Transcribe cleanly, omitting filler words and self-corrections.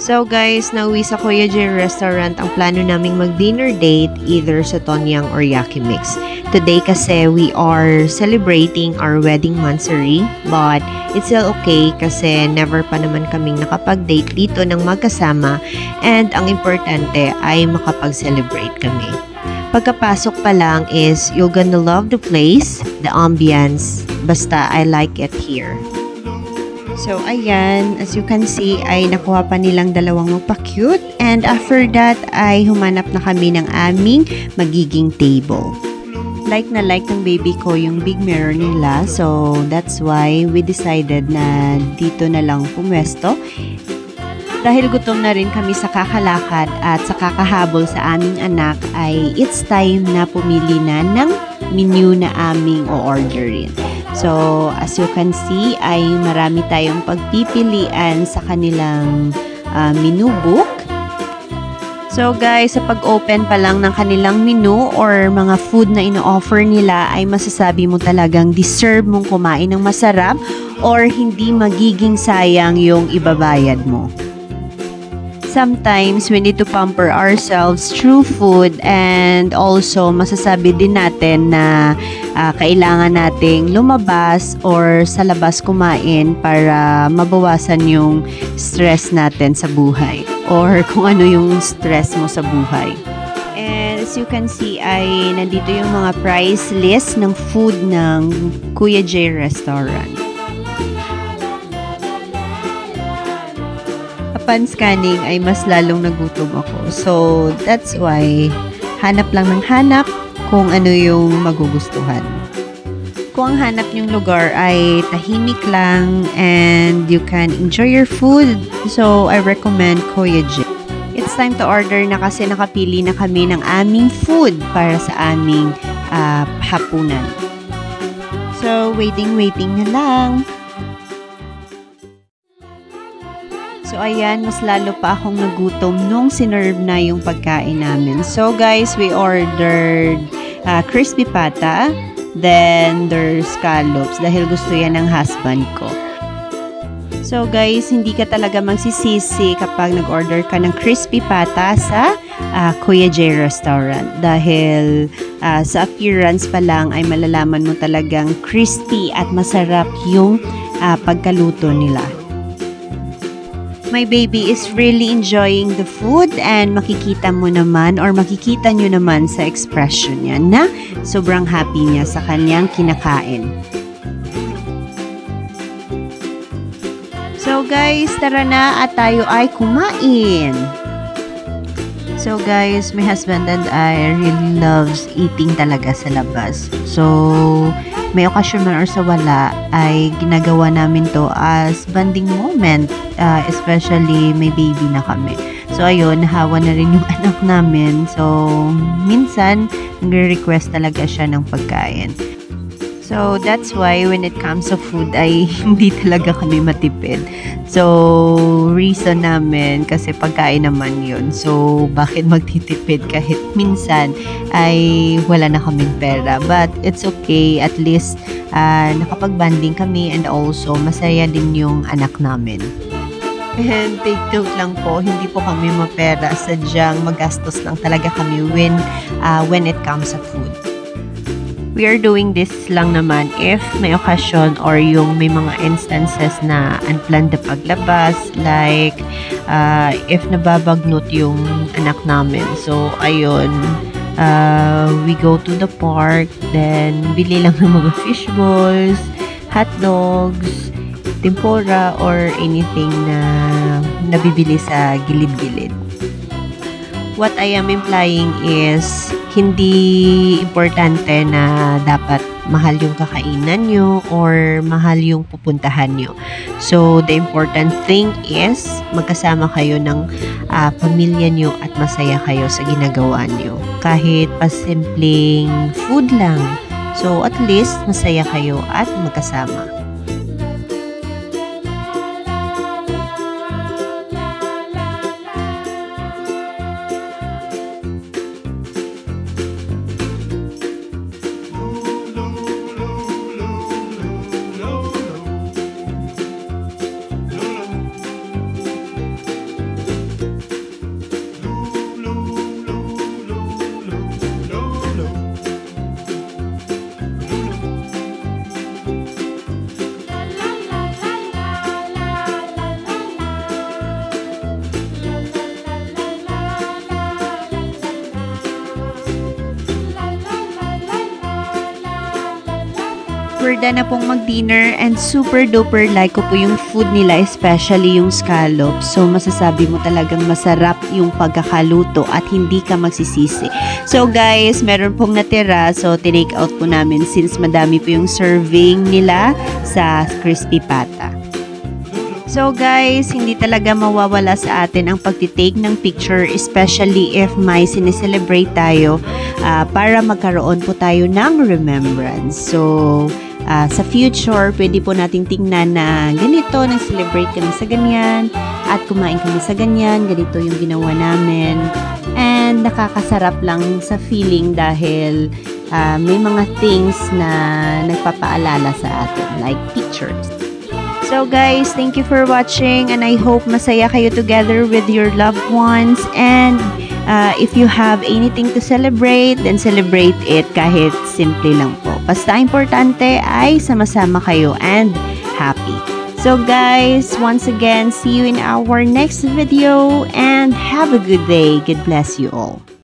So guys, nauwi sa Kuya J Restaurant. Ang plano naming mag-dinner date either sa Tonyang or Yakimix. Today kasi we are celebrating our wedding monthsary, but it's still okay kasi never pa naman kaming nakapag-date dito ng magkasama, and ang importante ay makapag-celebrate kami. Pagkapasok pa lang is you're gonna love the place, the ambience, basta I like it here. So, ayan, as you can see, ay nakuha pa nilang dalawang magpa-cute. And after that, ay humanap na kami ng aming magiging table. Like na like ng baby ko yung big mirror nila. So, that's why we decided na dito na lang pumwesto. Dahil gutom na rin kami sa kakalakad at sa kakahabol sa aming anak, ay it's time na pumili na ng menu na aming o-orderin. So, as you can see, ay marami tayong pagpipilian sa kanilang menu book. So guys, sa pag-open pa lang ng kanilang menu or mga food na ino-offer nila, ay masasabi mo talagang deserve mong kumain ng masarap or hindi magiging sayang yung ibabayad mo. Sometimes, we need to pamper ourselves through food, and also masasabi din natin na kailangan nating lumabas or sa labas kumain para mabawasan yung stress natin sa buhay or kung ano yung stress mo sa buhay. And as you can see, ay nandito yung mga price list ng food ng Kuya J Restaurant. Upon scanning ay mas lalong nagutom ako. So, that's why hanap lang ng hanap kung ano yung magugustuhan. Kung ang hanap niyong lugar ay tahimik lang and you can enjoy your food, so I recommend Kuya J. It's time to order na kasi nakapili na kami ng aming food para sa aming hapunan. So, waiting na lang. So, ayan, mas lalo pa akong nagutom nung sinerve na yung pagkain namin. So, guys, we ordered crispy pata, then there's scallops dahil gusto yan ng husband ko. So, guys, hindi ka talaga magsisisi kapag nag-order ka ng crispy pata sa Kuya J Restaurant dahil sa appearance pa lang ay malalaman mo talagang crispy at masarap yung pagkaluto nila. My baby is really enjoying the food and makikita mo naman or makikita nyo naman sa expression niya na sobrang happy niya sa kanyang kinakain. So guys, tara na at tayo ay kumain! So guys, my husband and I really loves eating talaga sa labas. So, may okasyon man or sa wala, ay ginagawa namin to as bonding moment. Especially may baby na kami. So, ayun, nahawa na rin yung anak namin. So, minsan, nagre-request talaga siya ng pagkain. So, that's why when it comes to food, ay hindi talaga kami matipid. So, reason namin, kasi pagkain naman yun. So, bakit magtitipid kahit minsan ay wala na kaming pera. But, it's okay. At least, nakapag-banding kami and also masaya din yung anak namin. And take note lang po, hindi po kami mapera. Sadyang magastos lang talaga kami when it comes to food. We are doing this lang naman if may okasyon or yung may mga instances na unplanned na paglabas, like if nababagnot yung anak namin. So, ayun, we go to the park, then bili lang ng mga fish balls, hot dogs, tempura, or anything na nabibili sa gilid-gilid. What I am implying is, hindi importante na dapat mahal yung kakainan nyo or mahal yung pupuntahan nyo. So, the important thing is, magkasama kayo ng pamilya nyo at masaya kayo sa ginagawa nyo. Kahit pasimpleng food lang. So, at least, masaya kayo at magkasama. hurda na pong mag-dinner and super duper like ko po yung food nila, especially yung scallops. So masasabi mo talagang masarap yung pagkakaluto at hindi ka magsisisi. So guys, meron pong natira, so tinake out po namin since madami po yung serving nila sa Crispy Pata. So guys, hindi talaga mawawala sa atin ang pagtitake ng picture, especially if may sineselebrate tayo para magkaroon po tayo ng remembrance. So, sa future, pwede po nating tingnan na ganito, nag-celebrate kami sa ganyan, at kumain kami sa ganyan, ganito yung ginawa namin. And nakakasarap lang sa feeling dahil may mga things na nagpapaalala sa atin, like pictures. So guys, thank you for watching and I hope masaya kayo together with your loved ones, and if you have anything to celebrate, then celebrate it kahit simple lang po. Basta importante ay sama-sama kayo and happy. So guys, once again, see you in our next video and have a good day. God bless you all.